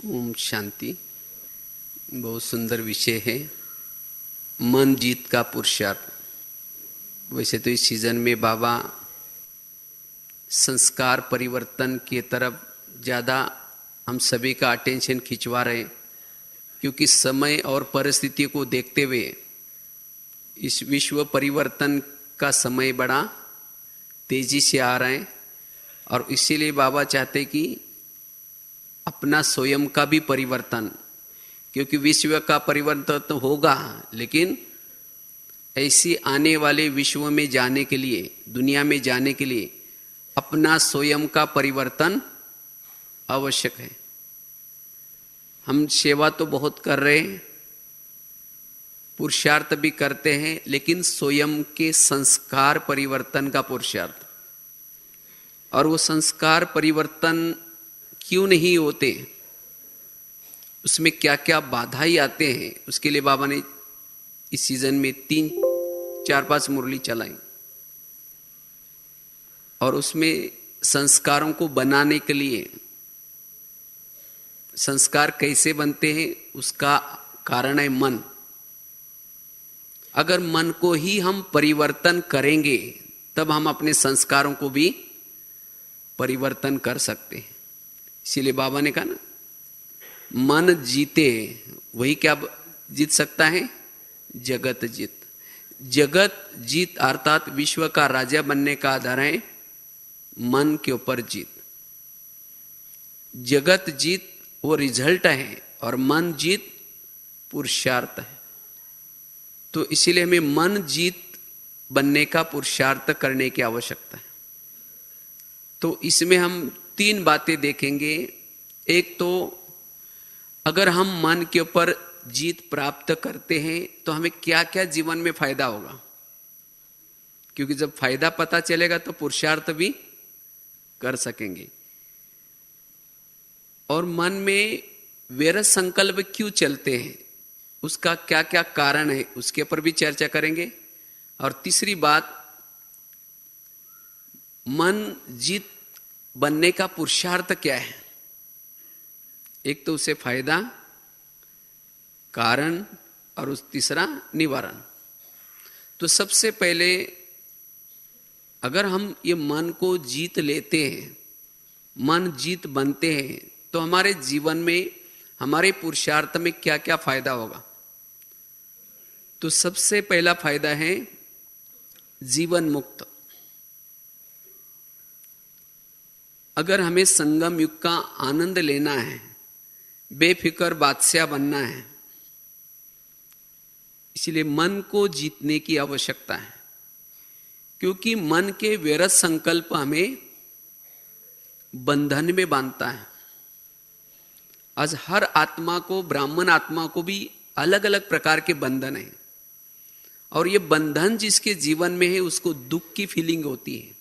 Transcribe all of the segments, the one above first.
ओम शांति। बहुत सुंदर विषय है, मन जीत का पुरुषार्थ। वैसे तो इस सीजन में बाबा संस्कार परिवर्तन की तरफ ज़्यादा हम सभी का अटेंशन खिंचवा रहे हैं, क्योंकि समय और परिस्थिति को देखते हुए इस विश्व परिवर्तन का समय बड़ा तेजी से आ रहा है। और इसीलिए बाबा चाहते कि अपना स्वयं का भी परिवर्तन, क्योंकि विश्व का परिवर्तन तो होगा, लेकिन ऐसी आने वाले विश्व में जाने के लिए, दुनिया में जाने के लिए अपना स्वयं का परिवर्तन आवश्यक है। हम सेवा तो बहुत कर रहे हैं, पुरुषार्थ भी करते हैं, लेकिन स्वयं के संस्कार परिवर्तन का पुरुषार्थ। और वो संस्कार परिवर्तन क्यों नहीं होते, उसमें क्या क्या बाधाएं आते हैं, उसके लिए बाबा ने इस सीजन में 3-4-5 मुरली चलाई। और उसमें संस्कारों को बनाने के लिए, संस्कार कैसे बनते हैं उसका कारण है मन। अगर मन को ही हम परिवर्तन करेंगे तब हम अपने संस्कारों को भी परिवर्तन कर सकते हैं। इसीलिए बाबा ने कहा ना, मन जीते वही क्या जीत सकता है, जगत जीत। जगत जीत अर्थात विश्व का राजा बनने का आधार है मन के ऊपर जीत। जगत जीत वो रिजल्ट है और मन जीत पुरुषार्थ है। तो इसीलिए हमें मन जीत बनने का पुरुषार्थ करने की आवश्यकता है। तो इसमें हम 3 बातें देखेंगे। एक तो अगर हम मन के ऊपर जीत प्राप्त करते हैं तो हमें क्या क्या जीवन में फायदा होगा, क्योंकि जब फायदा पता चलेगा तो पुरुषार्थ भी कर सकेंगे। और मन में वैर संकल्प क्यों चलते हैं, उसका क्या क्या कारण है, उसके ऊपर भी चर्चा करेंगे। और तीसरी बात, मन जीत बनने का पुरुषार्थ क्या है। एक तो उसे फायदा, कारण, और उस तीसरा निवारण। तो सबसे पहले अगर हम ये मन को जीत लेते हैं, मन जीत बनते हैं, तो हमारे जीवन में, हमारे पुरुषार्थ में क्या क्या फायदा होगा। तो सबसे पहला फायदा है जीवन मुक्त। अगर हमें संगम युग का आनंद लेना है, बेफिक्र बादशाह बनना है, इसलिए मन को जीतने की आवश्यकता है। क्योंकि मन के व्यर्थ संकल्प हमें बंधन में बांधता है। आज हर आत्मा को, ब्राह्मण आत्मा को भी अलग अलग प्रकार के बंधन है, और ये बंधन जिसके जीवन में है उसको दुख की फीलिंग होती है।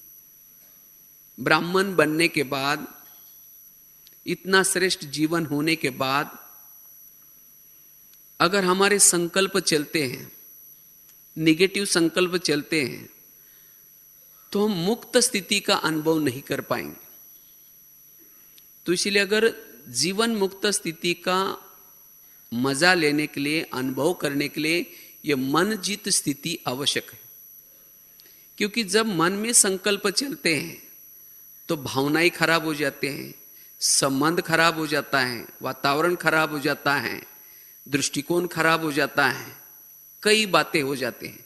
ब्राह्मण बनने के बाद, इतना श्रेष्ठ जीवन होने के बाद, अगर हमारे संकल्प चलते हैं, निगेटिव संकल्प चलते हैं, तो हम मुक्त स्थिति का अनुभव नहीं कर पाएंगे। तो इसलिए अगर जीवन मुक्त स्थिति का मजा लेने के लिए, अनुभव करने के लिए, यह मन जीत स्थिति आवश्यक है। क्योंकि जब मन में संकल्प चलते हैं तो भावनाएं खराब हो जाते हैं, संबंध खराब हो जाता है, वातावरण खराब हो जाता है, दृष्टिकोण खराब हो जाता है, कई बातें हो जाते हैं।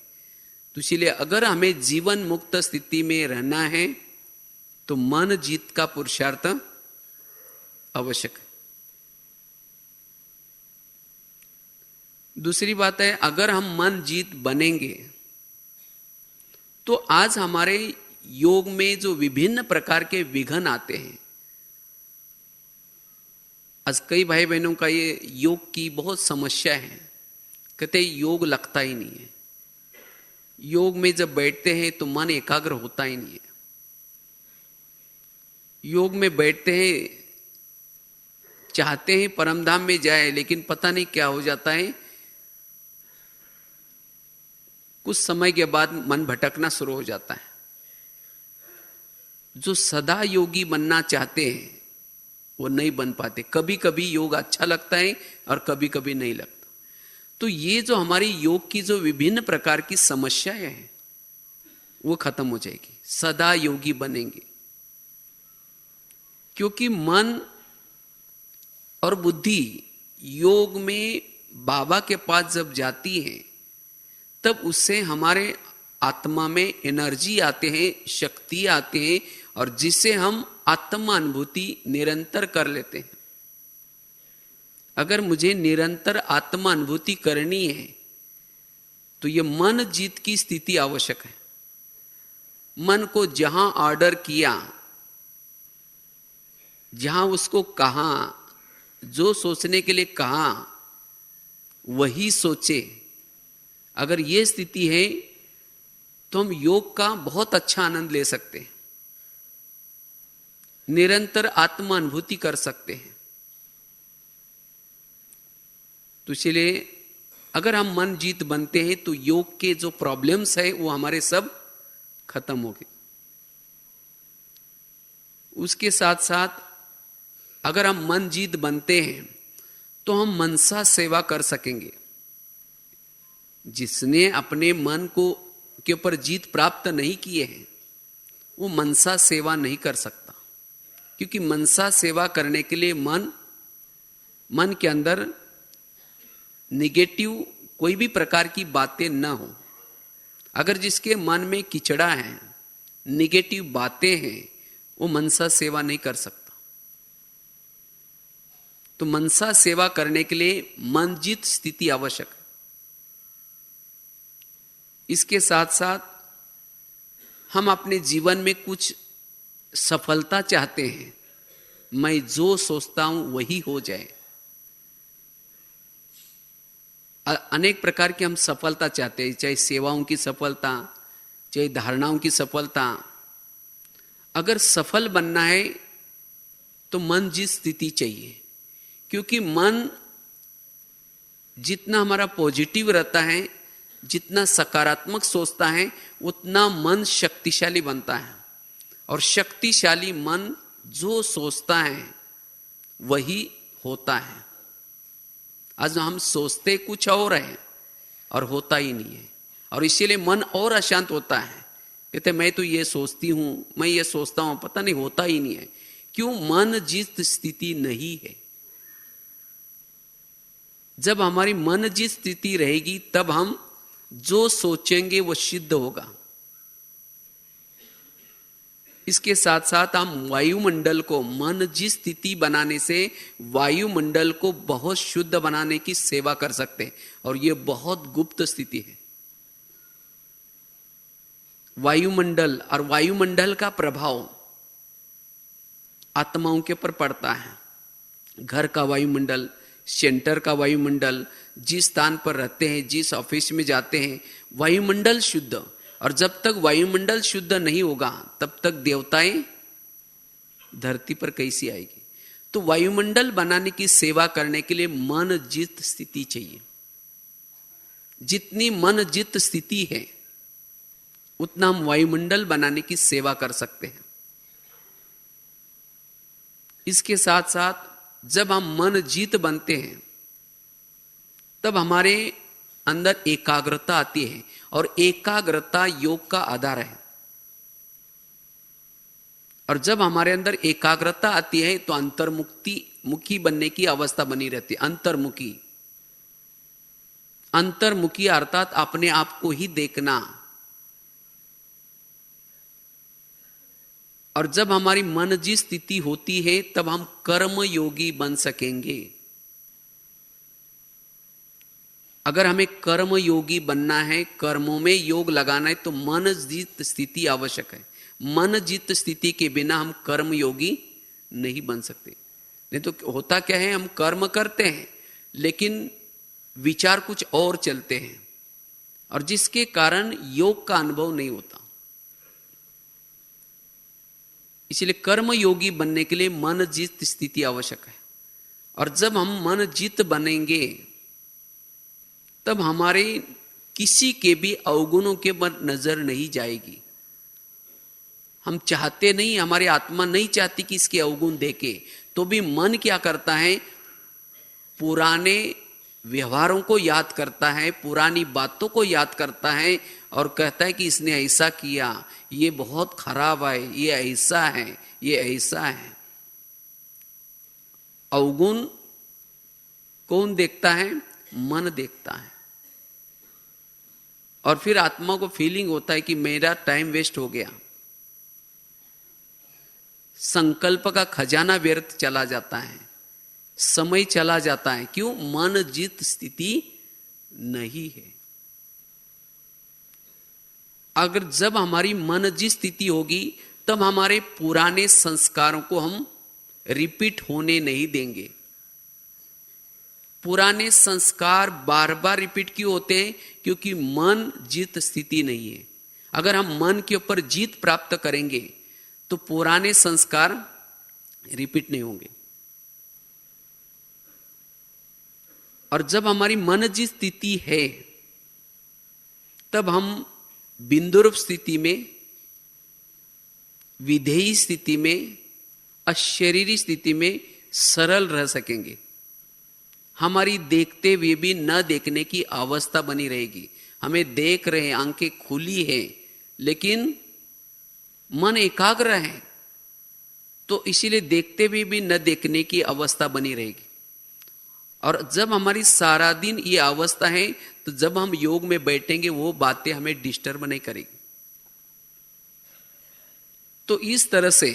तो इसलिए अगर हमें जीवन मुक्त स्थिति में रहना है तो मन जीत का पुरुषार्थ आवश्यक है। दूसरी बात है, अगर हम मन जीत बनेंगे तो आज हमारे योग में जो विभिन्न प्रकार के विघ्न आते हैं, आज कई भाई बहनों का ये योग की बहुत समस्या है। कहते योग लगता ही नहीं है, योग में जब बैठते हैं तो मन एकाग्र होता ही नहीं है। योग में बैठते हैं, चाहते हैं परमधाम में जाए, लेकिन पता नहीं क्या हो जाता है, कुछ समय के बाद मन भटकना शुरू हो जाता है। जो सदा योगी बनना चाहते हैं वो नहीं बन पाते। कभी कभी योग अच्छा लगता है और कभी कभी नहीं लगता। तो ये जो हमारी योग की जो विभिन्न प्रकार की समस्याएं हैं वो खत्म हो जाएगी, सदा योगी बनेंगे। क्योंकि मन और बुद्धि योग में बाबा के पास जब जाती है तब उससे हमारे आत्मा में एनर्जी आते हैं, शक्ति आते हैं, और जिससे हम आत्मा अनुभूति निरंतर कर लेते हैं। अगर मुझे निरंतर आत्मा अनुभूति करनी है तो ये मन जीत की स्थिति आवश्यक है। मन को जहां ऑर्डर किया, जहां उसको कहा, जो सोचने के लिए कहा वही सोचे। अगर ये स्थिति है तो हम योग का बहुत अच्छा आनंद ले सकते हैं, निरंतर आत्मा अनुभूति कर सकते हैं। तो इसलिए अगर हम मन जीत बनते हैं तो योग के जो प्रॉब्लम्स है वो हमारे सब खत्म हो गए। उसके साथ साथ अगर हम मन जीत बनते हैं तो हम मनसा सेवा कर सकेंगे। जिसने अपने मन को के ऊपर जीत प्राप्त नहीं किए हैं वो मनसा सेवा नहीं कर सकता, क्योंकि मनसा सेवा करने के लिए मन के अंदर निगेटिव कोई भी प्रकार की बातें न हो। अगर जिसके मन में किचड़ा है, निगेटिव बातें हैं, वो मनसा सेवा नहीं कर सकता। तो मनसा सेवा करने के लिए मनजित स्थिति आवश्यक है। इसके साथ साथ हम अपने जीवन में कुछ सफलता चाहते हैं, मैं जो सोचता हूं वही हो जाए। अनेक प्रकार की हम सफलता चाहते हैं, चाहे सेवाओं की सफलता, चाहे धारणाओं की सफलता। अगर सफल बनना है तो मन जित स्थिति चाहिए, क्योंकि मन जितना हमारा पॉजिटिव रहता है, जितना सकारात्मक सोचता है, उतना मन शक्तिशाली बनता है। और शक्तिशाली मन जो सोचता है वही होता है। आज हम सोचते कुछ और है और होता ही नहीं है, और इसीलिए मन और अशांत होता है। कहते मैं तो ये सोचती हूं, मैं ये सोचता हूं, पता नहीं होता ही नहीं है। क्यों? मन जित स्थिति नहीं है। जब हमारी मन जित स्थिति रहेगी तब हम जो सोचेंगे वो सिद्ध होगा। इसके साथ साथ हम वायुमंडल को मन जित स्थिति बनाने से वायुमंडल को बहुत शुद्ध बनाने की सेवा कर सकते हैं, और ये बहुत गुप्त स्थिति है। वायुमंडल और वायुमंडल का प्रभाव आत्माओं के ऊपर पड़ता है। घर का वायुमंडल, सेंटर का वायुमंडल, जिस स्थान पर रहते हैं, जिस ऑफिस में जाते हैं, वायुमंडल शुद्ध। और जब तक वायुमंडल शुद्ध नहीं होगा तब तक देवताएं धरती पर कैसी आएगी। तो वायुमंडल बनाने की सेवा करने के लिए मन जित स्थिति चाहिए। जितनी मन जित स्थिति है उतना हम वायुमंडल बनाने की सेवा कर सकते हैं। इसके साथ साथ जब हम मन जीत बनते हैं तब हमारे अंदर एकाग्रता आती है, और एकाग्रता योग का आधार है। और जब हमारे अंदर एकाग्रता आती है तो अंतर्मुखी बनने की अवस्था बनी रहती है। अंतर्मुखी अर्थात अपने आप को ही देखना। और जब हमारी मन जी स्थिति होती है तब हम कर्म योगी बन सकेंगे। अगर हमें कर्म योगी बनना है, कर्मों में योग लगाना है, तो मन जित स्थिति आवश्यक है। मन जित स्थिति के बिना हम कर्म योगी नहीं बन सकते। नहीं तो होता क्या है, हम कर्म करते हैं लेकिन विचार कुछ और चलते हैं, और जिसके कारण योग का अनुभव नहीं होता। इसलिए कर्म योगी बनने के लिए मन जित स्थिति आवश्यक है। और जब हम मन जित बनेंगे तब हमारे किसी के भी अवगुणों के पर नजर नहीं जाएगी। हम चाहते नहीं, हमारी आत्मा नहीं चाहती कि इसके अवगुण देखे, तो भी मन क्या करता है, पुराने व्यवहारों को याद करता है, पुरानी बातों को याद करता है और कहता है कि इसने ऐसा किया, ये बहुत खराब है, ये ऐसा है, ये ऐसा है। अवगुण कौन देखता है? मन देखता है। और फिर आत्मा को फीलिंग होता है कि मेरा टाइम वेस्ट हो गया, संकल्प का खजाना व्यर्थ चला जाता है, समय चला जाता है। क्यों? मन जित स्थिति नहीं है। अगर जब हमारी मन जित स्थिति होगी तब हमारे पुराने संस्कारों को हम रिपीट होने नहीं देंगे। पुराने संस्कार बार बार रिपीट क्यों होते हैं? क्योंकि मन जीत स्थिति नहीं है। अगर हम मन के ऊपर जीत प्राप्त करेंगे तो पुराने संस्कार रिपीट नहीं होंगे। और जब हमारी मन जीत स्थिति है तब हम बिंदुरूप स्थिति में, विधेयी स्थिति में, अशरीरी स्थिति में सरल रह सकेंगे। हमारी देखते हुए भी न देखने की अवस्था बनी रहेगी। हमें देख रहे हैं, आंखें खुली हैं, लेकिन मन एकाग्र है, तो इसीलिए देखते हुए भी न देखने की अवस्था बनी रहेगी। और जब हमारी सारा दिन ये अवस्था है तो जब हम योग में बैठेंगे वो बातें हमें डिस्टर्ब नहीं करेगी। तो इस तरह से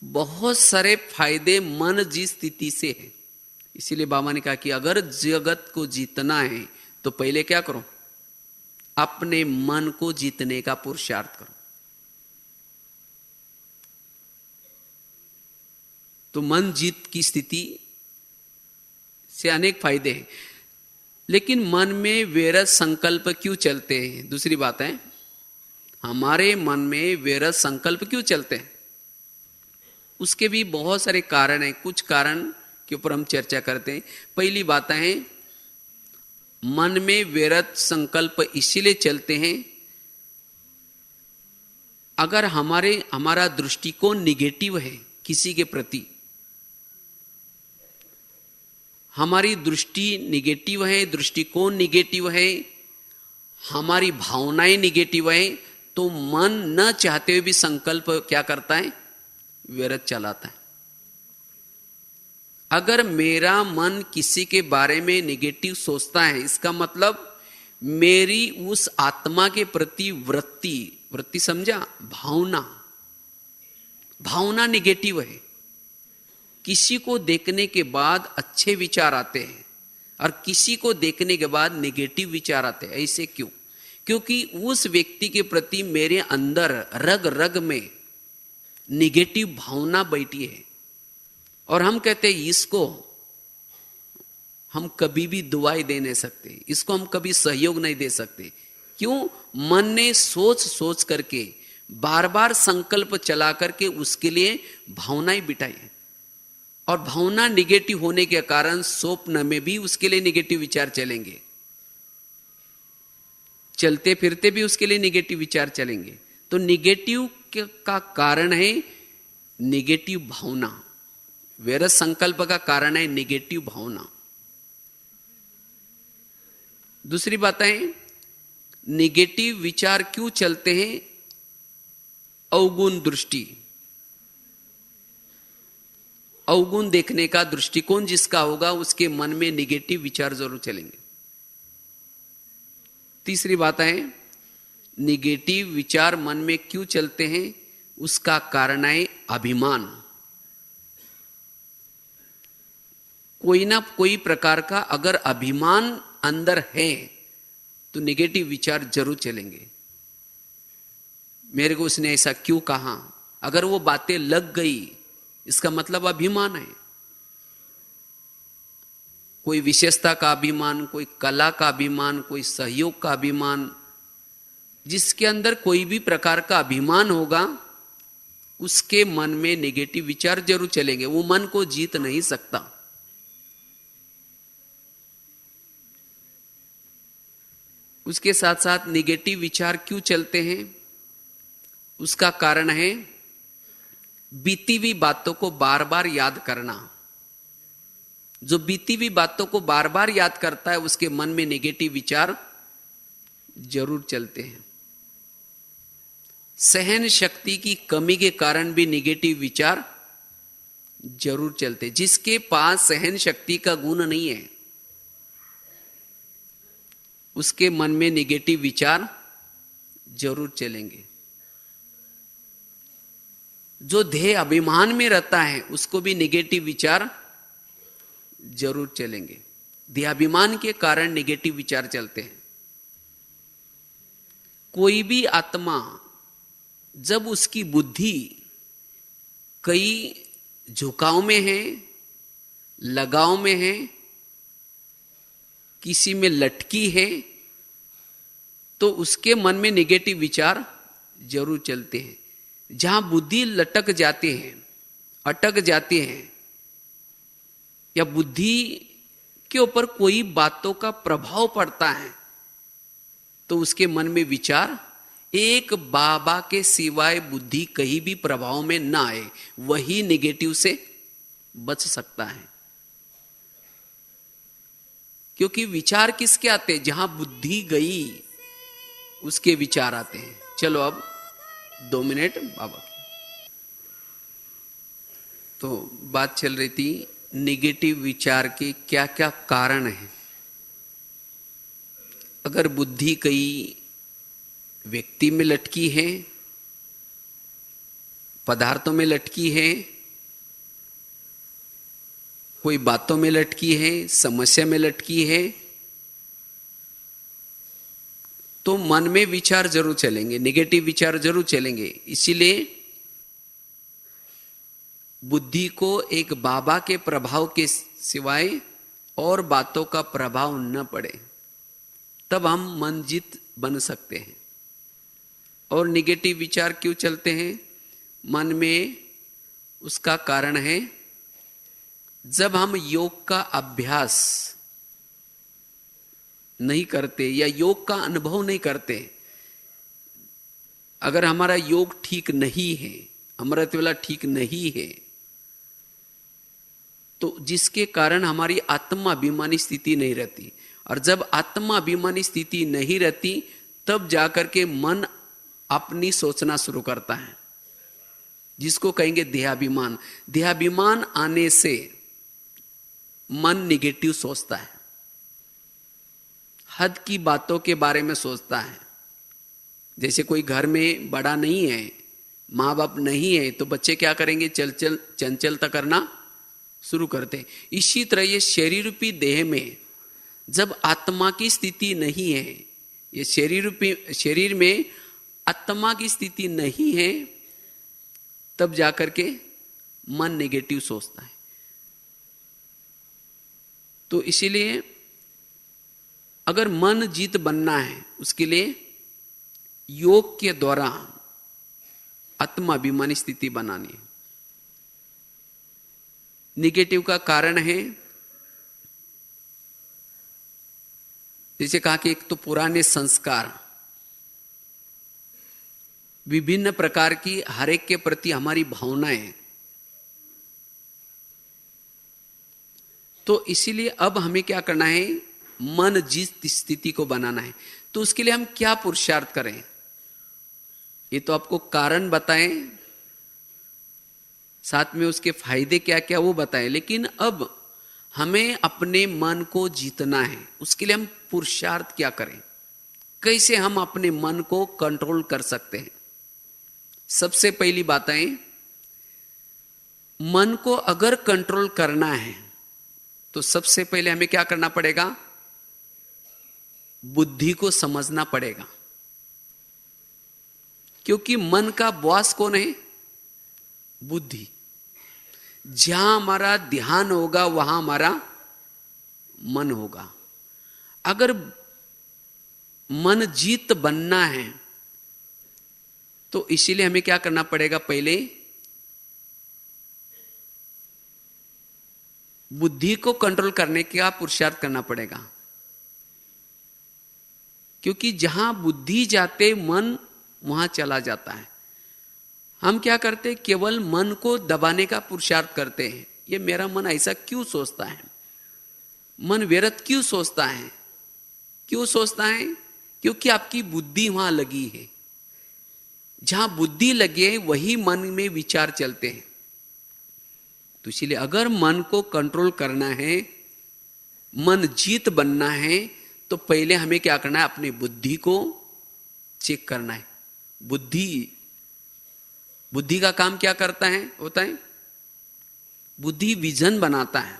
बहुत सारे फायदे मन जी स्थिति से है। इसीलिए बाबा ने कहा कि अगर जगत को जीतना है तो पहले क्या करो? अपने मन को जीतने का पुरुषार्थ करो। तो मन जीत की स्थिति से अनेक फायदे हैं। लेकिन मन में वैरस संकल्प क्यों चलते हैं? दूसरी बात है, हमारे मन में वैरस संकल्प क्यों चलते हैं? उसके भी बहुत सारे कारण हैं। कुछ कारण के ऊपर हम चर्चा करते हैं। पहली बात है, मन में वैरस संकल्प इसीलिए चलते हैं अगर हमारा दृष्टिकोण निगेटिव है किसी के प्रति, हमारी दृष्टि निगेटिव है, दृष्टिकोण निगेटिव है, हमारी भावनाएं निगेटिव है, तो मन न चाहते हुए भी संकल्प क्या करता है? व्यर्थ चलाता है। अगर मेरा मन किसी के बारे में निगेटिव सोचता है, इसका मतलब मेरी उस आत्मा के प्रति वृत्ति समझा, भावना निगेटिव है। किसी को देखने के बाद अच्छे विचार आते हैं और किसी को देखने के बाद निगेटिव विचार आते हैं। ऐसे क्यों? क्योंकि उस व्यक्ति के प्रति मेरे अंदर रग रग में निगेटिव भावना बैठी है। और हम कहते हैं इसको हम कभी भी दुआई दे नहीं सकते, इसको हम कभी सहयोग नहीं दे सकते। क्यों? मन ने सोच करके बार बार संकल्प चला करके उसके लिए भावनाएं बिठाई है। और भावना निगेटिव होने के कारण स्वप्न में भी उसके लिए निगेटिव विचार चलेंगे, चलते फिरते भी उसके लिए निगेटिव विचार चलेंगे। तो निगेटिव का कारण है निगेटिव भावना। वैरस संकल्प का कारण है निगेटिव भावना। दूसरी बात है, निगेटिव विचार क्यों चलते हैं? अवगुण दृष्टि, अवगुण देखने का दृष्टिकोण जिसका होगा उसके मन में निगेटिव विचार जरूर चलेंगे। तीसरी बात है, निगेटिव विचार मन में क्यों चलते हैं? उसका कारण है अभिमान। कोई ना कोई प्रकार का अगर अभिमान अंदर है तो निगेटिव विचार जरूर चलेंगे। मेरे को उसने ऐसा क्यों कहा, अगर वो बातें लग गई इसका मतलब अभिमान है। कोई विशेषता का अभिमान, कोई कला का अभिमान, कोई सहयोग का अभिमान, जिसके अंदर कोई भी प्रकार का अभिमान होगा उसके मन में नेगेटिव विचार जरूर चलेंगे। वो मन को जीत नहीं सकता। उसके साथ साथ नेगेटिव विचार क्यों चलते हैं? उसका कारण है बीती हुई बातों को बार बार याद करना। जो बीती हुई बातों को बार बार याद करता है उसके मन में नेगेटिव विचार जरूर चलते हैं। सहन शक्ति की कमी के कारण भी नेगेटिव विचार जरूर चलते। जिसके पास सहन शक्ति का गुण नहीं है उसके मन में नेगेटिव विचार जरूर चलेंगे। जो देह अभिमान में रहता है उसको भी नेगेटिव विचार जरूर चलेंगे। देहाभिमान के कारण नेगेटिव विचार चलते हैं। कोई भी आत्मा जब उसकी बुद्धि कई झुकाव में है, लगाव में है, किसी में लटकी है, तो उसके मन में नेगेटिव विचार जरूर चलते हैं। जहां बुद्धि लटक जाते हैं, अटक जाते हैं, या बुद्धि के ऊपर कोई बातों का प्रभाव पड़ता है, तो उसके मन में विचार एक बाबा के सिवाय बुद्धि कहीं भी प्रभाव में ना आए, वही नेगेटिव से बच सकता है। क्योंकि विचार किसके आते हैं? जहां बुद्धि गई उसके विचार आते हैं। चलो अब 2 मिनट बाबा की। तो बात चल रही थी नेगेटिव विचार के क्या क्या कारण हैं। अगर बुद्धि कई व्यक्ति में लटकी है, पदार्थों में लटकी है, कोई बातों में लटकी है, समस्या में लटकी है, तो मन में विचार जरूर चलेंगे, नेगेटिव विचार जरूर चलेंगे। इसीलिए बुद्धि को एक बाबा के प्रभाव के सिवाय और बातों का प्रभाव न पड़े, तब हम मनजीत बन सकते हैं। और नेगेटिव विचार क्यों चलते हैं मन में? उसका कारण है जब हम योग का अभ्यास नहीं करते या योग का अनुभव नहीं करते, अगर हमारा योग ठीक नहीं है, अमृत वेला ठीक नहीं है, तो जिसके कारण हमारी आत्माभिमानी स्थिति नहीं रहती। और जब आत्माभिमानी स्थिति नहीं रहती तब जाकर के मन अपनी सोचना शुरू करता है, जिसको कहेंगे देहाभिमान। देहाभिमान आने से मन निगेटिव सोचता है, हद की बातों के बारे में सोचता है। जैसे कोई घर में बड़ा नहीं है, माँ बाप नहीं है, तो बच्चे क्या करेंगे? चंचलता करना शुरू करते हैं। इसी तरह ये शरीर रूपी देह में जब आत्मा की स्थिति नहीं है, ये शरीर में आत्मा की स्थिति नहीं है, तब जाकर के मन नेगेटिव सोचता है। तो इसीलिए अगर मन जीत बनना है, उसके लिए योग के द्वारा आत्माभिमानी स्थिति बनानी है। निगेटिव का कारण है, जैसे कहा कि एक तो पुराने संस्कार, विभिन्न प्रकार की हर एक के प्रति हमारी भावनाएं। तो इसीलिए अब हमें क्या करना है? मन जीत स्थिति को बनाना है। तो उसके लिए हम क्या पुरुषार्थ करें? ये तो आपको कारण बताएं, साथ में उसके फायदे क्या क्या वो बताएं, लेकिन अब हमें अपने मन को जीतना है। उसके लिए हम पुरुषार्थ क्या करें? कैसे हम अपने मन को कंट्रोल कर सकते हैं? सबसे पहली बात है, मन को अगर कंट्रोल करना है तो सबसे पहले हमें क्या करना पड़ेगा? बुद्धि को समझना पड़ेगा। क्योंकि मन का बॉस कौन है? बुद्धि। जहां हमारा ध्यान होगा वहां हमारा मन होगा। अगर मन जीत बनना है तो इसीलिए हमें क्या करना पड़ेगा? पहले बुद्धि को कंट्रोल करने का पुरुषार्थ करना पड़ेगा। क्योंकि जहां बुद्धि जाते मन वहां चला जाता है। हम क्या करते हैं, केवल मन को दबाने का पुरुषार्थ करते हैं। ये मेरा मन ऐसा क्यों सोचता है, मन व्यर्थ क्यों सोचता है, क्यों सोचता है? क्योंकि आपकी बुद्धि वहां लगी है। जहां बुद्धि लगे वही मन में विचार चलते हैं। तो इसलिए अगर मन को कंट्रोल करना है, मन जीत बनना है, तो पहले हमें क्या करना है, अपनी बुद्धि को चेक करना है। बुद्धि का काम क्या करता है, होता है, बुद्धि विजन बनाता है,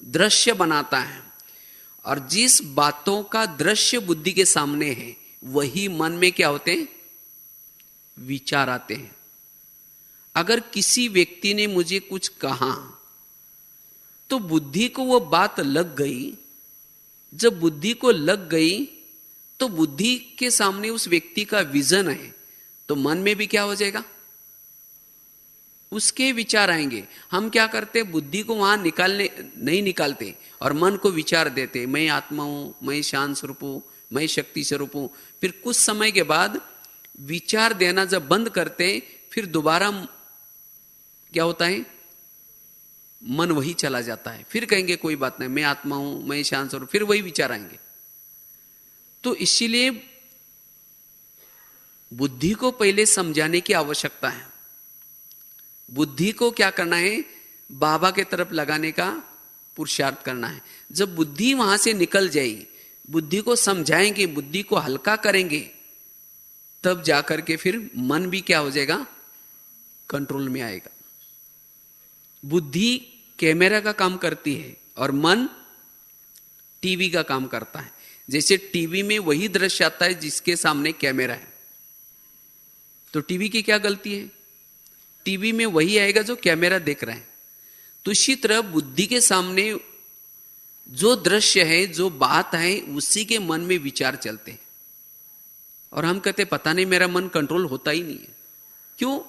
दृश्य बनाता है, और जिस बातों का दृश्य बुद्धि के सामने है वही मन में क्या होते हैं, विचार आते हैं। अगर किसी व्यक्ति ने मुझे कुछ कहा तो बुद्धि को वो बात लग गई। जब बुद्धि को लग गई तो बुद्धि के सामने उस व्यक्ति का विजन है, तो मन में भी क्या हो जाएगा, उसके विचार आएंगे। हम क्या करते, बुद्धि को वहां नहीं निकालते और मन को विचार देते, मैं आत्मा हूं, मैं शांत स्वरूप हूं, मैं शक्ति स्वरूप हूं। फिर कुछ समय के बाद विचार देना जब बंद करते, फिर दोबारा क्या होता है, मन वही चला जाता है। फिर कहेंगे कोई बात नहीं, मैं आत्मा हूं, मैं शांत स्वरूप, फिर वही विचार आएंगे। तो इसीलिए बुद्धि को पहले समझाने की आवश्यकता है। बुद्धि को क्या करना है, बाबा के तरफ लगाने का पुरुषार्थ करना है। जब बुद्धि वहां से निकल जाएगी, बुद्धि को समझाएंगे, बुद्धि को हल्का करेंगे, तब जाकर के फिर मन भी क्या हो जाएगा, कंट्रोल में आएगा। बुद्धि कैमरा का काम करती है और मन टीवी का काम करता है। जैसे टीवी में वही दृश्य आता है जिसके सामने कैमरा है, तो टीवी की क्या गलती है, टीवी में वही आएगा जो कैमरा देख रहा है। तो इसी तरह बुद्धि के सामने जो दृश्य है, जो बात है, उसी के मन में विचार चलते हैं। और हम कहते पता नहीं मेरा मन कंट्रोल होता ही नहीं है। क्यों?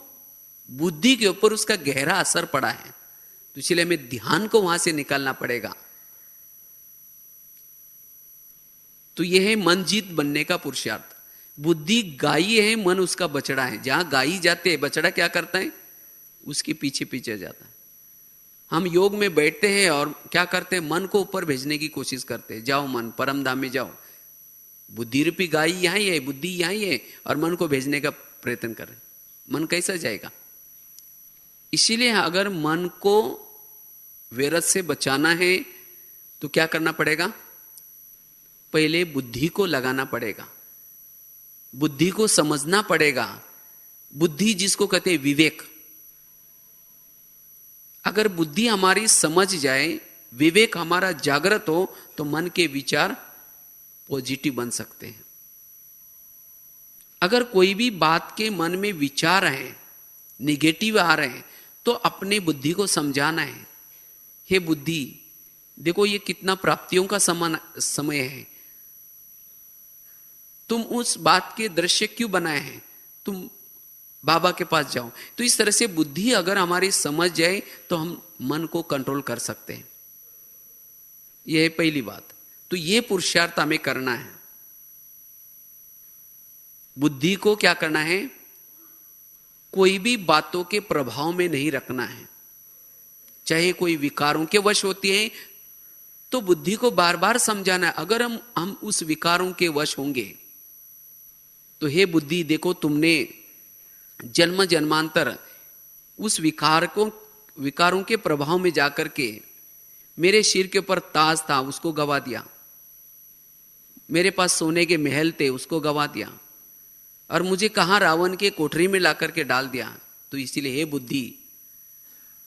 बुद्धि के ऊपर उसका गहरा असर पड़ा है। तो इसलिए हमें ध्यान को वहां से निकालना पड़ेगा। तो यह है मन जीत बनने का पुरुषार्थ। बुद्धि गाई है, मन उसका बछड़ा है। जहां गाई जाते हैं, बछड़ा क्या करता है, उसके पीछे पीछे जाता है। हम योग में बैठते हैं और क्या करते हैं, मन को ऊपर भेजने की कोशिश करते हैं, जाओ मन परम धाम में जाओ। बुद्धि रूपी गाय यहां ही है, बुद्धि यहां ही है, और मन को भेजने का प्रयत्न कर रहे। मन कैसा जाएगा? इसीलिए अगर मन को व्यर्थ से बचाना है तो क्या करना पड़ेगा, पहले बुद्धि को लगाना पड़ेगा, बुद्धि को समझना पड़ेगा। बुद्धि जिसको कहते हैं विवेक। अगर बुद्धि हमारी समझ जाए, विवेक हमारा जागृत हो, तो मन के विचार पॉजिटिव बन सकते हैं। अगर कोई भी बात के मन में विचार है, निगेटिव आ रहे हैं, तो अपने बुद्धि को समझाना है, हे बुद्धि देखो ये कितना प्राप्तियों का समय है, तुम उस बात के दृश्य क्यों बनाए हैं, तुम बाबा के पास जाओ। तो इस तरह से बुद्धि अगर हमारी समझ जाए तो हम मन को कंट्रोल कर सकते हैं। यह है पहली बात। तो ये पुरुषार्थ हमें करना है। बुद्धि को क्या करना है, कोई भी बातों के प्रभाव में नहीं रखना है। चाहे कोई विकारों के वश होती है तो बुद्धि को बार बार समझाना है। अगर हम उस विकारों के वश होंगे तो हे बुद्धि देखो तुमने जन्म जन्मांतर उस विकारों के प्रभाव में जाकर के मेरे सिर के ऊपर ताज था उसको गवा दिया, मेरे पास सोने के महल थे उसको गवा दिया, और मुझे कहां रावण के कोठरी में लाकर के डाल दिया। तो इसीलिए हे बुद्धि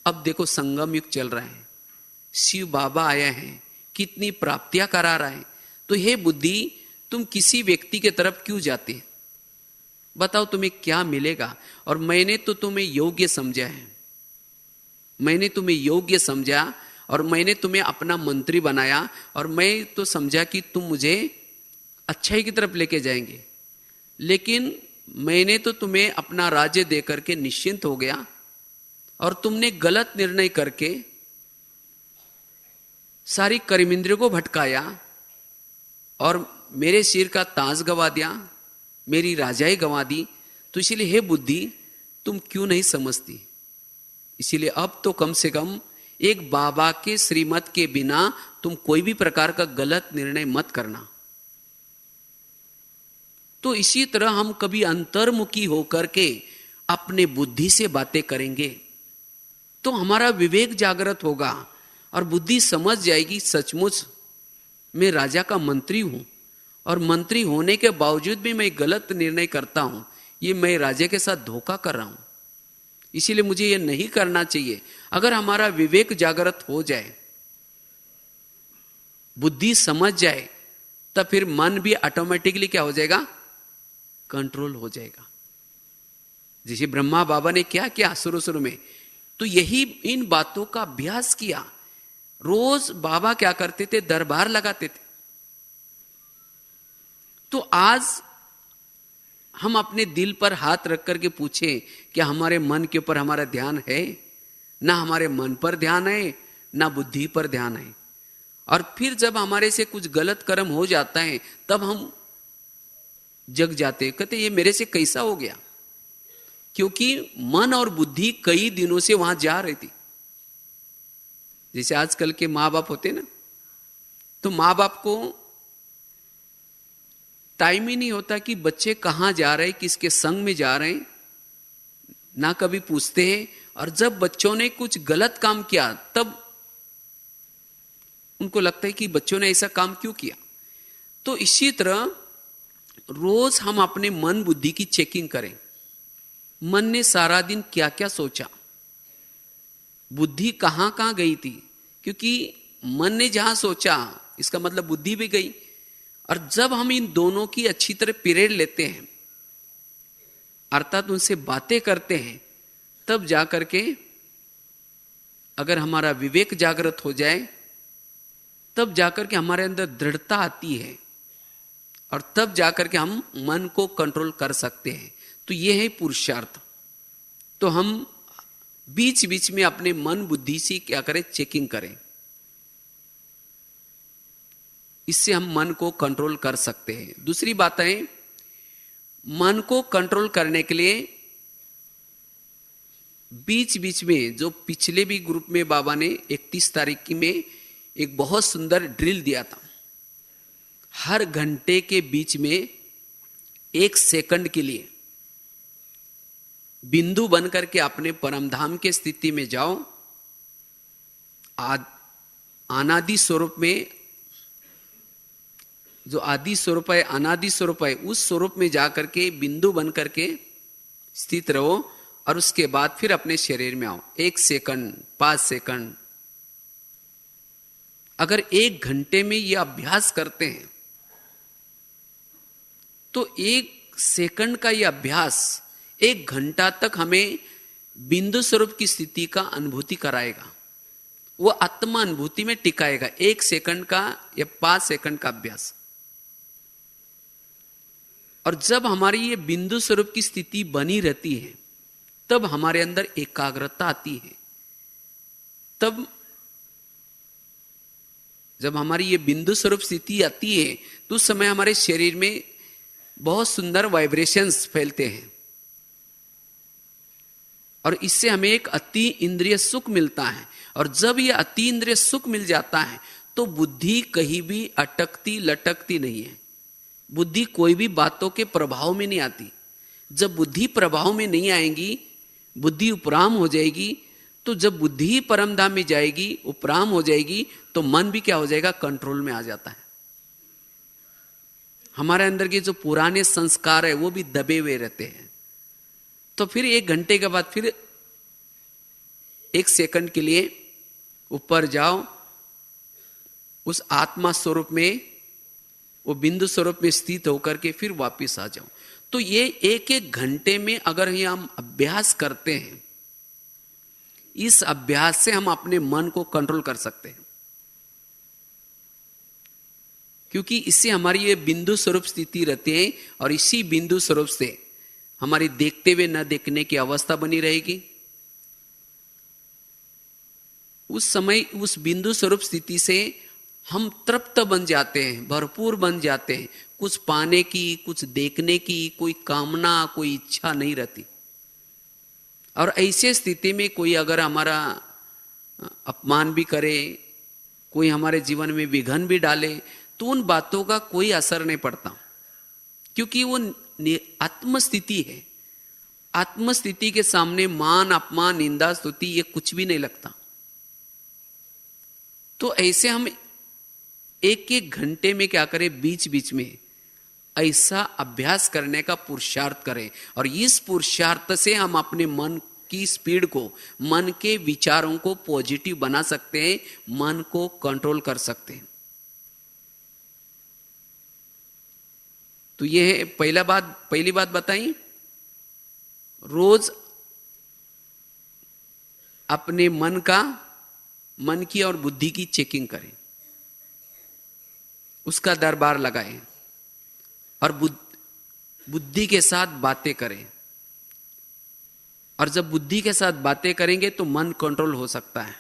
अब देखो संगम युग चल रहा है, शिव बाबा आया है, कितनी प्राप्तियां करा रहा है। तो हे बुद्धि तुम किसी व्यक्ति के तरफ क्यों जाते, बताओ तुम्हें क्या मिलेगा। और मैंने तो तुम्हें योग्य समझा है, मैंने तुम्हें योग्य समझा और मैंने तुम्हें अपना मंत्री बनाया, और मैं तो समझा कि तुम मुझे अच्छाई की तरफ लेके जाएंगे। लेकिन मैंने तो तुम्हें अपना राज्य देकर के निश्चिंत हो गया, और तुमने गलत निर्णय करके सारी कर्मेंद्रियों को भटकाया और मेरे सिर का ताज गवा दिया, मेरी राजाई गंवा दी। तो इसलिए हे बुद्धि तुम क्यों नहीं समझती? इसीलिए अब तो कम से कम एक बाबा के श्रीमत के बिना तुम कोई भी प्रकार का गलत निर्णय मत करना। तो इसी तरह हम कभी अंतर्मुखी होकर के अपने बुद्धि से बातें करेंगे तो हमारा विवेक जागृत होगा और बुद्धि समझ जाएगी सचमुच मैं राजा का मंत्री हूं और मंत्री होने के बावजूद भी मैं गलत निर्णय करता हूं, ये मैं राजा के साथ धोखा कर रहा हूं, इसीलिए मुझे ये नहीं करना चाहिए। अगर हमारा विवेक जागृत हो जाए, बुद्धि समझ जाए, तब फिर मन भी ऑटोमेटिकली क्या हो जाएगा? कंट्रोल हो जाएगा। जैसे ब्रह्मा बाबा ने क्या किया शुरू में, तो यही इन बातों का अभ्यास किया। रोज बाबा क्या करते थे? दरबार लगाते थे। तो आज हम अपने दिल पर हाथ रख करके पूछें कि हमारे मन के ऊपर हमारा ध्यान है? ना हमारे मन पर ध्यान है, ना बुद्धि पर ध्यान है। और फिर जब हमारे से कुछ गलत कर्म हो जाता है तब हम जग जाते, कहते ये मेरे से कैसा हो गया? क्योंकि मन और बुद्धि कई दिनों से वहां जा रही थी। जैसे आजकल के माँ बाप होते ना, तो माँ बाप को टाइम ही नहीं होता कि बच्चे कहाँ जा रहे हैं, किसके संग में जा रहे हैं, ना कभी पूछते हैं। और जब बच्चों ने कुछ गलत काम किया तब उनको लगता है कि बच्चों ने ऐसा काम क्यों किया। तो इसी तरह रोज हम अपने मन बुद्धि की चेकिंग करें। मन ने सारा दिन क्या क्या सोचा, बुद्धि कहां कहां गई थी, क्योंकि मन ने जहां सोचा इसका मतलब बुद्धि भी गई। और जब हम इन दोनों की अच्छी तरह पीरियड लेते हैं, अर्थात उनसे बातें करते हैं, तब जाकर के अगर हमारा विवेक जागृत हो जाए, तब जाकर के हमारे अंदर दृढ़ता आती है और तब जाकर के हम मन को कंट्रोल कर सकते हैं। तो ये है पुरुषार्थ। तो हम बीच बीच में अपने मन बुद्धि से क्या करें? चेकिंग करें। इससे हम मन को कंट्रोल कर सकते हैं। दूसरी बात है, मन को कंट्रोल करने के लिए बीच बीच में, जो पिछले भी ग्रुप में बाबा ने 31 तारीख में एक बहुत सुंदर ड्रिल दिया था। हर घंटे के बीच में 1 सेकंड के लिए बिंदु बनकर के अपने परमधाम के स्थिति में जाओ। अनादि स्वरूप में, जो आदि स्वरूप है, अनादि स्वरूप है, उस स्वरूप में जाकर के बिंदु बनकर के स्थित रहो और उसके बाद फिर अपने शरीर में आओ। 1 सेकंड, 5 सेकंड। अगर 1 घंटे में यह अभ्यास करते हैं तो 1 सेकंड का यह अभ्यास 1 घंटा तक हमें बिंदु स्वरूप की स्थिति का अनुभूति कराएगा, वो आत्मा अनुभूति में टिकाएगा। 1 सेकंड का या 5 सेकंड का अभ्यास। और जब हमारी ये बिंदु स्वरूप की स्थिति बनी रहती है, तब हमारे अंदर एकाग्रता आती है। तब जब हमारी ये बिंदु स्वरूप स्थिति आती है तो उस समय हमारे शरीर में बहुत सुंदर वाइब्रेशंस फैलते हैं और इससे हमें एक अति इंद्रिय सुख मिलता है। और जब ये अति इंद्रिय सुख मिल जाता है तो बुद्धि कहीं भी अटकती लटकती नहीं है। बुद्धि कोई भी बातों के प्रभाव में नहीं आती। जब बुद्धि प्रभाव में नहीं आएगी, बुद्धि उपराम हो जाएगी, तो जब बुद्धि परमधाम में जाएगी, उपराम हो जाएगी, तो मन भी क्या हो जाएगा? कंट्रोल में आ जाता है। हमारे अंदर के जो पुराने संस्कार है वो भी दबे हुए रहते हैं। तो फिर 1 घंटे के बाद फिर 1 सेकंड के लिए ऊपर जाओ, उस आत्मा स्वरूप में, वो बिंदु स्वरूप में स्थित होकर के फिर वापिस आ जाओ। तो ये 1-1 घंटे में अगर हम अभ्यास करते हैं, इस अभ्यास से हम अपने मन को कंट्रोल कर सकते हैं, क्योंकि इससे हमारी ये बिंदु स्वरूप स्थिति रहती है और इसी बिंदु स्वरूप से हमारी देखते हुए न देखने की अवस्था बनी रहेगी। उस समय उस बिंदु स्वरूप स्थिति से हम तृप्त बन जाते हैं, भरपूर बन जाते हैं। कुछ पाने की, कुछ देखने की कोई कामना, कोई इच्छा नहीं रहती। और ऐसे स्थिति में कोई अगर हमारा अपमान भी करे, कोई हमारे जीवन में विघन भी डाले, तो उन बातों का कोई असर नहीं पड़ता, क्योंकि वो आत्मस्थिति है। आत्मस्थिति के सामने मान, अपमान, निंदा, स्तुति ये कुछ भी नहीं लगता। तो ऐसे हम एक एक घंटे में क्या करें, बीच बीच में ऐसा अभ्यास करने का पुरुषार्थ करें, और इस पुरुषार्थ से हम अपने मन की स्पीड को, मन के विचारों को पॉजिटिव बना सकते हैं, मन को कंट्रोल कर सकते हैं। तो ये है पहली बात बताई, रोज अपने मन की और बुद्धि की चेकिंग करें, उसका दरबार लगाएं और बुद्धि के साथ बातें करें। और जब बुद्धि के साथ बातें करेंगे तो मन कंट्रोल हो सकता है।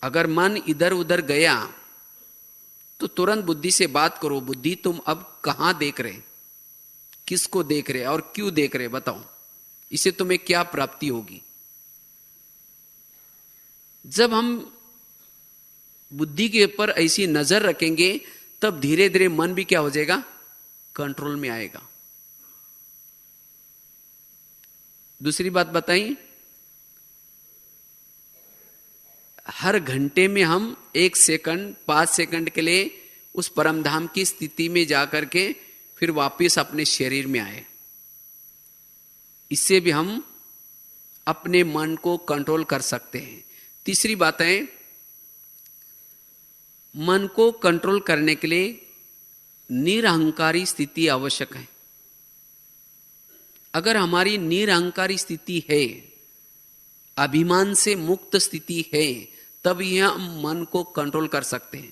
अगर मन इधर उधर गया तो तुरंत बुद्धि से बात करो, बुद्धि तुम अब कहां देख रहे, किसको देख रहे और क्यों देख रहे, बताओ, इससे तुम्हें क्या प्राप्ति होगी। जब हम बुद्धि के ऊपर ऐसी नजर रखेंगे तब धीरे धीरे मन भी क्या हो जाएगा, कंट्रोल में आएगा। दूसरी बात बताई, हर घंटे में हम 1 सेकंड 5 सेकंड के लिए उस परमधाम की स्थिति में जाकर के फिर वापस अपने शरीर में आए। इससे भी हम अपने मन को कंट्रोल कर सकते हैं। तीसरी बात है, मन को कंट्रोल करने के लिए निरहंकारी स्थिति आवश्यक है। अगर हमारी निरहंकारी स्थिति है, अभिमान से मुक्त स्थिति है, तब यह हम मन को कंट्रोल कर सकते हैं।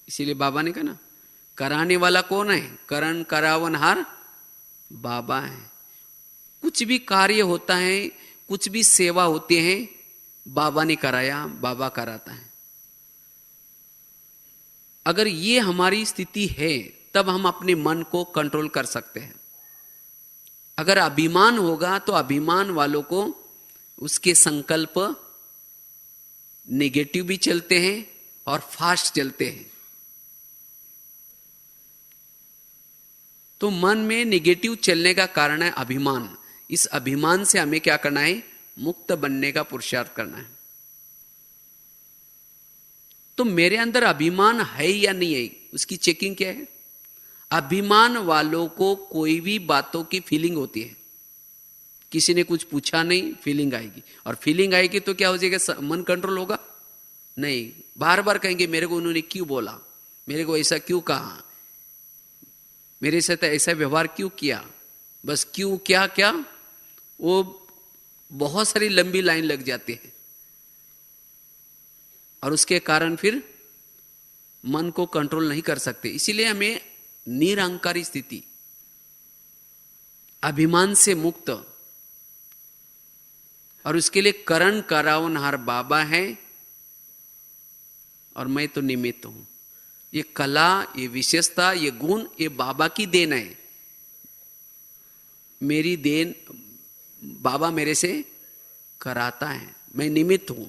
इसीलिए बाबा ने कहा ना, कराने वाला कौन है, करण करावनहार बाबा है। कुछ भी कार्य होता है, कुछ भी सेवा होती है, बाबा ने कराया, बाबा कराता है। अगर ये हमारी स्थिति है तब हम अपने मन को कंट्रोल कर सकते हैं। अगर अभिमान होगा तो अभिमान वालों को उसके संकल्प नेगेटिव भी चलते हैं और फास्ट चलते हैं। तो मन में नेगेटिव चलने का कारण है अभिमान। इस अभिमान से हमें क्या करना है, मुक्त बनने का पुरुषार्थ करना है। तो मेरे अंदर अभिमान है या नहीं है, उसकी चेकिंग क्या है। अभिमान वालों को कोई भी बातों की फीलिंग होती है। किसी ने कुछ पूछा नहीं, फीलिंग आएगी, और फीलिंग आएगी तो क्या हो जाएगा, मन कंट्रोल होगा नहीं। बार बार कहेंगे मेरे को उन्होंने क्यों बोला, मेरे को ऐसा क्यों कहा, मेरे साथ ऐसा व्यवहार क्यों किया, बस क्यों क्या क्या, वो बहुत सारी लंबी लाइन लग जाती है। और उसके कारण फिर मन को कंट्रोल नहीं कर सकते। इसीलिए हमें निरहंकारी स्थिति, अभिमान से मुक्त, और उसके लिए करण करावनहार बाबा है और मैं तो निमित्त हूं। ये कला, ये विशेषता, ये गुण, ये बाबा की देन है। मेरी देन बाबा मेरे से कराता है, मैं निमित्त हूं।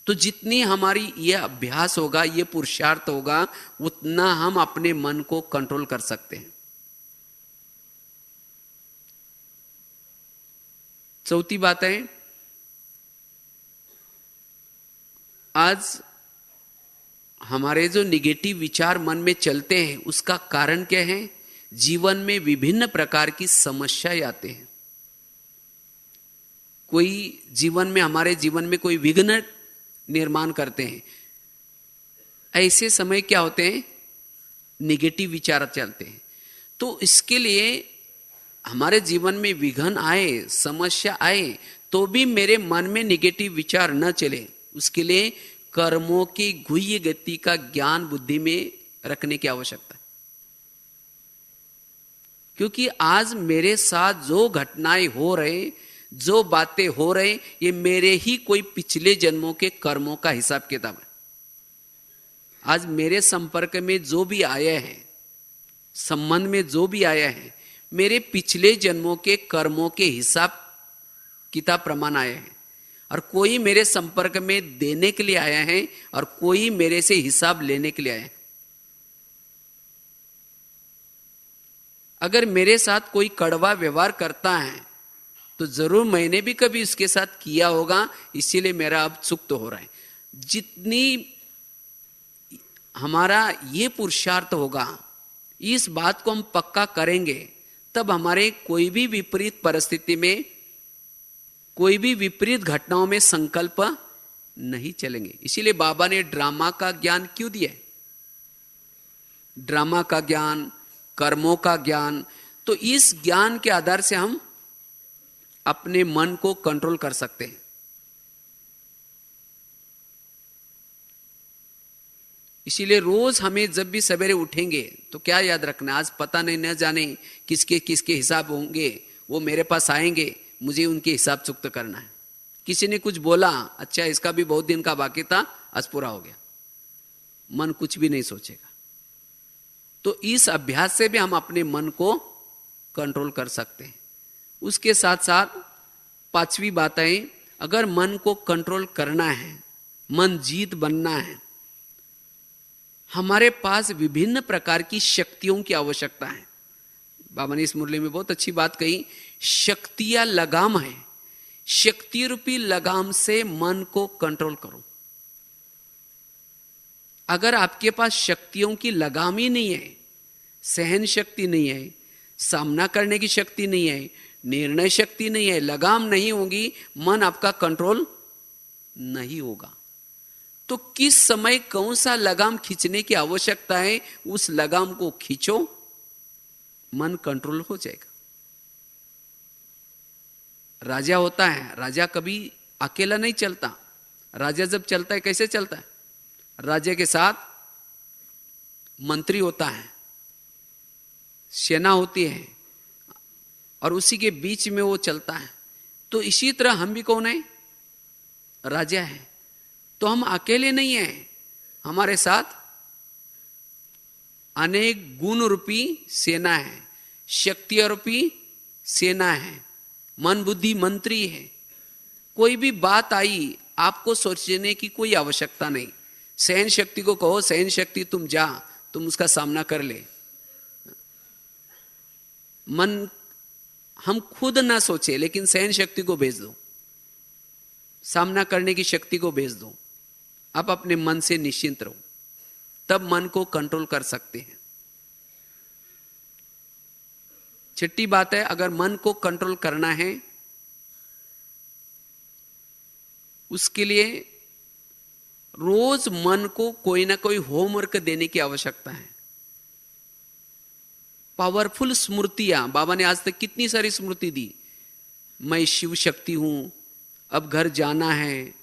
तो जितनी हमारी ये अभ्यास होगा, ये पुरुषार्थ होगा, उतना हम अपने मन को कंट्रोल कर सकते हैं। चौथी बात है, आज हमारे जो निगेटिव विचार मन में चलते हैं उसका कारण क्या है, जीवन में विभिन्न प्रकार की समस्याएं आते हैं। कोई जीवन में, हमारे जीवन में कोई विघ्न निर्माण करते हैं। ऐसे समय क्या होते हैं, निगेटिव विचार चलते हैं। तो इसके लिए हमारे जीवन में विघ्न आए, समस्या आए, तो भी मेरे मन में निगेटिव विचार न चले, उसके लिए कर्मों की गुह्य गति का ज्ञान बुद्धि में रखने की आवश्यकता है। क्योंकि आज मेरे साथ जो घटनाएं हो रहे, जो बातें हो रहे, ये मेरे ही कोई पिछले जन्मों के कर्मों का हिसाब किताब है। आज मेरे संपर्क में जो भी आया है, संबंध में जो भी आया है, मेरे पिछले जन्मों के कर्मों के हिसाब किताब प्रमाण आए हैं, और कोई मेरे संपर्क में देने के लिए आया है और कोई मेरे से हिसाब लेने के लिए आया है। अगर मेरे साथ कोई कड़वा व्यवहार करता है तो जरूर मैंने भी कभी उसके साथ किया होगा, इसीलिए मेरा अब सुख तो हो रहा है। जितनी हमारा ये पुरुषार्थ होगा, इस बात को हम पक्का करेंगे, तब हमारे कोई भी विपरीत परिस्थिति में, कोई भी विपरीत घटनाओं में संकल्प नहीं चलेंगे। इसीलिए बाबा ने ड्रामा का ज्ञान क्यों दिया है? ड्रामा का ज्ञान, कर्मों का ज्ञान। तो इस ज्ञान के आधार से हम अपने मन को कंट्रोल कर सकते हैं। इसीलिए रोज हमें जब भी सवेरे उठेंगे तो क्या याद रखना, आज पता नहीं न जाने किसके किसके हिसाब होंगे, वो मेरे पास आएंगे, मुझे उनके हिसाब चुकता करना है। किसी ने कुछ बोला, अच्छा इसका भी बहुत दिन का बाकी था, आज पूरा हो गया, मन कुछ भी नहीं सोचेगा। तो इस अभ्यास से भी हम अपने मन को कंट्रोल कर सकते हैं। उसके साथ साथ पांचवी बात है, अगर मन को कंट्रोल करना है, मन जीत बनना है, हमारे पास विभिन्न प्रकार की शक्तियों की आवश्यकता है। बाबा ने इस मुरली में बहुत अच्छी बात कही, शक्तियां लगाम है, शक्ति रूपी लगाम से मन को कंट्रोल करो। अगर आपके पास शक्तियों की लगाम ही नहीं है, सहन शक्ति नहीं है, सामना करने की शक्ति नहीं है, निर्णय शक्ति नहीं है, लगाम नहीं होगी, मन आपका कंट्रोल नहीं होगा। तो किस समय कौन सा लगाम खींचने की आवश्यकता है, उस लगाम को खींचो, मन कंट्रोल हो जाएगा। राजा होता है, राजा कभी अकेला नहीं चलता। राजा जब चलता है कैसे चलता है? राजा के साथ मंत्री होता है, सेना होती है, और उसी के बीच में वो चलता है। तो इसी तरह हम भी कौन है? राजा है। तो हम अकेले नहीं हैं, हमारे साथ अनेक गुण रूपी सेना है, शक्ति रूपी सेना है, मन बुद्धि मंत्री है। कोई भी बात आई, आपको सोचने की कोई आवश्यकता नहीं। सहन शक्ति को कहो, सहन शक्ति तुम जा, तुम उसका सामना कर ले। मन हम खुद ना सोचे, लेकिन सहन शक्ति को भेज दो, सामना करने की शक्ति को भेज दो। आप अपने मन से निश्चिंत रहो, तब मन को कंट्रोल कर सकते हैं। छठी बात है, अगर मन को कंट्रोल करना है, उसके लिए रोज मन को कोई ना कोई होमवर्क देने की आवश्यकता है। पावरफुल स्मृतियां, बाबा ने आज तक कितनी सारी स्मृति दी। मैं शिव शक्ति हूं, अब घर जाना है,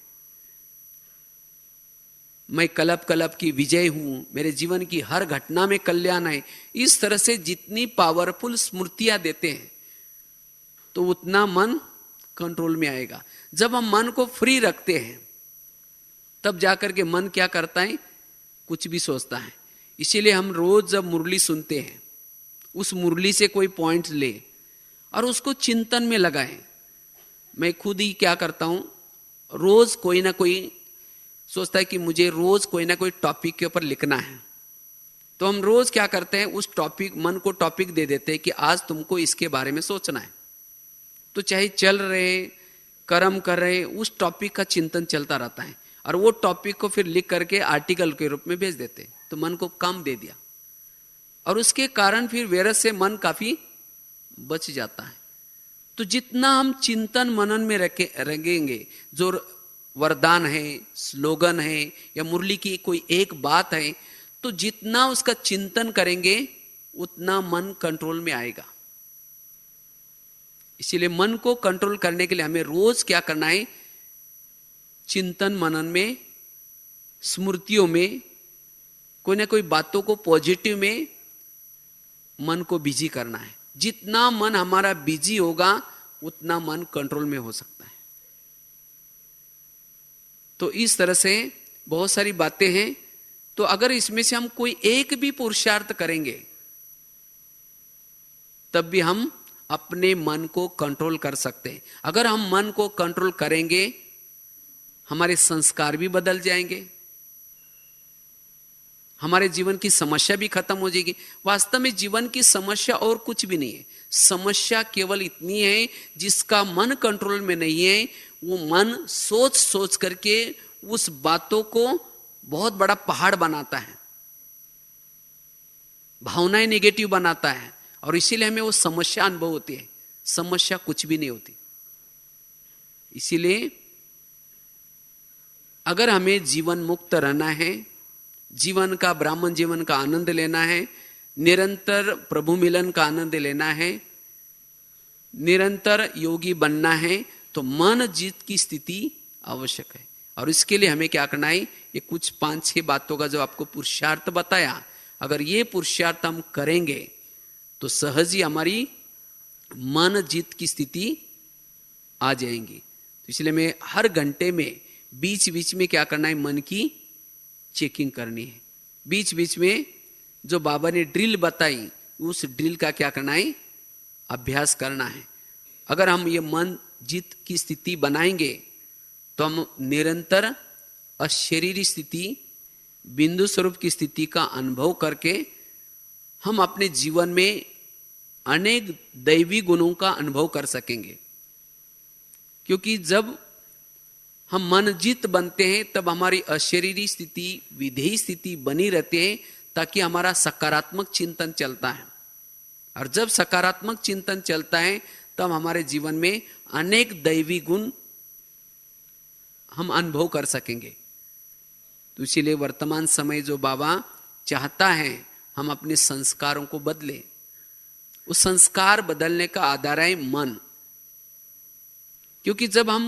मैं कलप कलप की विजय हूं, मेरे जीवन की हर घटना में कल्याण है। इस तरह से जितनी पावरफुल स्मृतियां देते हैं, तो उतना मन कंट्रोल में आएगा। जब हम मन को फ्री रखते हैं, तब जाकर के मन क्या करता है? कुछ भी सोचता है। इसीलिए हम रोज जब मुरली सुनते हैं, उस मुरली से कोई पॉइंट ले और उसको चिंतन में लगाएं। मैं खुद ही क्या करता हूं, रोज कोई ना कोई सोचता है कि मुझे रोज कोई ना कोई टॉपिक के ऊपर लिखना है, तो हम रोज क्या करते हैं, उस टॉपिक, मन को टॉपिक दे देते हैं कि आज तुमको इसके बारे में सोचना है। तो चाहे चल रहे, कर्म कर रहे, उस टॉपिक का चिंतन चलता रहता है, और वो टॉपिक को फिर लिख करके आर्टिकल के रूप में भेज देते, तो मन को काम दे दिया, और उसके कारण फिर वैरस से मन काफी बच जाता है। तो जितना हम चिंतन मनन में रखेंगे, जो वरदान है, स्लोगन है, या मुरली की कोई एक बात है, तो जितना उसका चिंतन करेंगे उतना मन कंट्रोल में आएगा। इसीलिए मन को कंट्रोल करने के लिए हमें रोज क्या करना है? चिंतन मनन में, स्मृतियों में, कोई ना कोई बातों को पॉजिटिव में मन को बिजी करना है। जितना मन हमारा बिजी होगा, उतना मन कंट्रोल में हो सकता है। तो इस तरह से बहुत सारी बातें हैं। तो अगर इसमें से हम कोई एक भी पुरुषार्थ करेंगे, तब भी हम अपने मन को कंट्रोल कर सकते हैं। अगर हम मन को कंट्रोल करेंगे, हमारे संस्कार भी बदल जाएंगे, हमारे जीवन की समस्या भी खत्म हो जाएगी। वास्तव में जीवन की समस्या और कुछ भी नहीं है। समस्या केवल इतनी है, जिसका मन कंट्रोल में नहीं है, वो मन सोच सोच करके उस बातों को बहुत बड़ा पहाड़ बनाता है, भावनाएं नेगेटिव बनाता है, और इसीलिए हमें वो समस्या अनुभव होती है। समस्या कुछ भी नहीं होती। इसीलिए अगर हमें जीवन मुक्त रहना है, जीवन का, ब्राह्मण जीवन का आनंद लेना है, निरंतर प्रभु मिलन का आनंद लेना है, निरंतर योगी बनना है, तो मन जीत की स्थिति आवश्यक है। और इसके लिए हमें क्या करना है, ये कुछ 5-6 बातों का जो आपको पुरुषार्थ बताया, अगर ये पुरुषार्थ हम करेंगे तो सहज ही हमारी मन जीत की स्थिति आ जाएंगी। तो इसलिए मैं हर घंटे में बीच बीच में क्या करना है, मन की चेकिंग करनी है। बीच बीच में जो बाबा ने ड्रिल बताई, उस ड्रिल का क्या करना है, अभ्यास करना है। अगर हम ये मन जीत की स्थिति बनाएंगे तो हम निरंतर अशरीरी स्थिति, बिंदु स्वरूप की स्थिति का अनुभव करके हम अपने जीवन में अनेक दैवी गुणों का अनुभव कर सकेंगे। क्योंकि जब हम मन जीत बनते हैं, तब हमारी अशरीरी स्थिति, विधेयी स्थिति बनी रहती है, ताकि हमारा सकारात्मक चिंतन चलता है। और जब सकारात्मक चिंतन चलता है, तब हमारे जीवन में अनेक दैवी गुण हम अनुभव कर सकेंगे। तो इसीलिए वर्तमान समय जो बाबा चाहता है, हम अपने संस्कारों को बदलें। उस संस्कार बदलने का आधार है मन। क्योंकि जब हम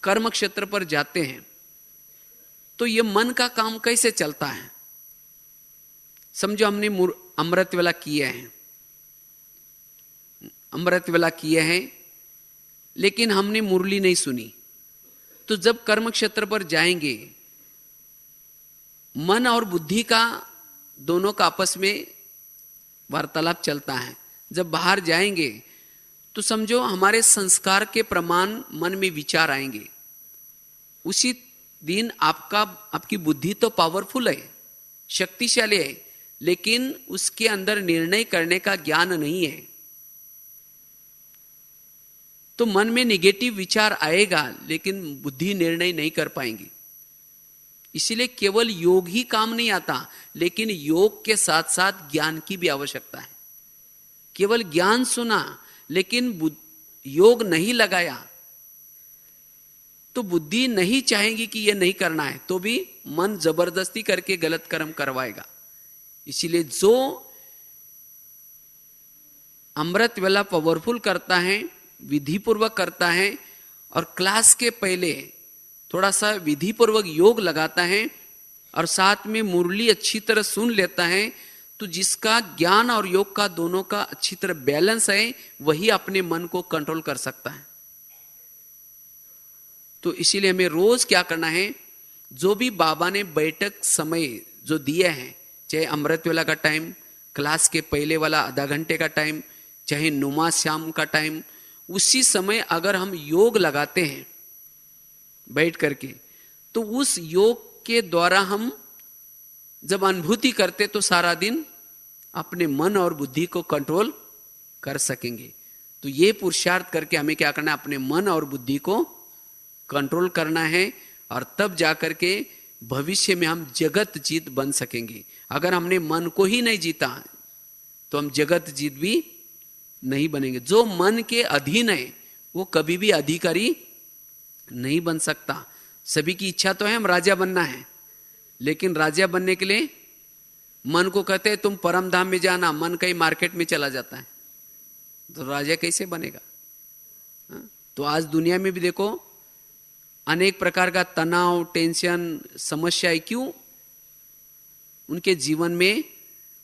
कर्म क्षेत्र पर जाते हैं, तो ये मन का काम कैसे चलता है। समझो हमने अमृत वेला किए हैं, अमृत वेला किए हैं, लेकिन हमने मुरली नहीं सुनी। तो जब कर्म क्षेत्र पर जाएंगे, मन और बुद्धि का दोनों का आपस में वार्तालाप चलता है। जब बाहर जाएंगे तो समझो हमारे संस्कार के प्रमाण मन में विचार आएंगे। उसी दिन आपकी बुद्धि तो पावरफुल है, शक्तिशाली है, लेकिन उसके अंदर निर्णय करने का ज्ञान नहीं है। तो मन में निगेटिव विचार आएगा, लेकिन बुद्धि निर्णय नहीं कर पाएंगी। इसीलिए केवल योग ही काम नहीं आता, लेकिन योग के साथ साथ ज्ञान की भी आवश्यकता है। केवल ज्ञान सुना लेकिन योग नहीं लगाया, तो बुद्धि नहीं चाहेगी कि यह नहीं करना है, तो भी मन जबरदस्ती करके गलत कर्म करवाएगा। इसीलिए जो अमृत वेला पावरफुल करता है, विधि पूर्वक करता है, और क्लास के पहले थोड़ा सा विधि पूर्वक योग लगाता है, और साथ में मुरली अच्छी तरह सुन लेता है, तो जिसका ज्ञान और योग का दोनों का अच्छी तरह बैलेंस है, वही अपने मन को कंट्रोल कर सकता है। तो इसीलिए हमें रोज क्या करना है, जो भी बाबा ने बैठक समय जो दिए हैं, चाहे अमृत वेला का टाइम, क्लास के पहले वाला आधा घंटे का टाइम, चाहे नुमा श्याम का टाइम, उसी समय अगर हम योग लगाते हैं बैठ करके, तो उस योग के द्वारा हम जब अनुभूति करते, तो सारा दिन अपने मन और बुद्धि को कंट्रोल कर सकेंगे। तो ये पुरुषार्थ करके हमें क्या करना है, अपने मन और बुद्धि को कंट्रोल करना है, और तब जाकर के भविष्य में हम जगत जीत बन सकेंगे। अगर हमने मन को ही नहीं जीता, तो हम जगत जीत भी नहीं बनेंगे। जो मन के अधीन है, वो कभी भी अधिकारी नहीं बन सकता। सभी की इच्छा तो है हम राजा बनना है, लेकिन राजा बनने के लिए मन को कहते हैं तुम परम धाम में जाना, मन कहीं मार्केट में चला जाता है, तो राजा कैसे बनेगा। तो आज दुनिया में भी देखो अनेक प्रकार का तनाव, टेंशन, समस्याएं, क्यों? उनके जीवन में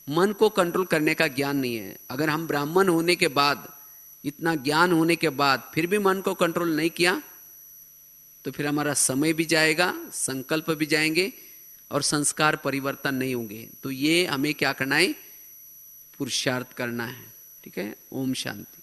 मन को कंट्रोल करने का ज्ञान नहीं है। अगर हम ब्राह्मण होने के बाद, इतना ज्ञान होने के बाद फिर भी मन को कंट्रोल नहीं किया, तो फिर हमारा समय भी जाएगा, संकल्प भी जाएंगे, और संस्कार परिवर्तन नहीं होंगे। तो ये हमें क्या करना है, पुरुषार्थ करना है। ठीक है, ओम शांति।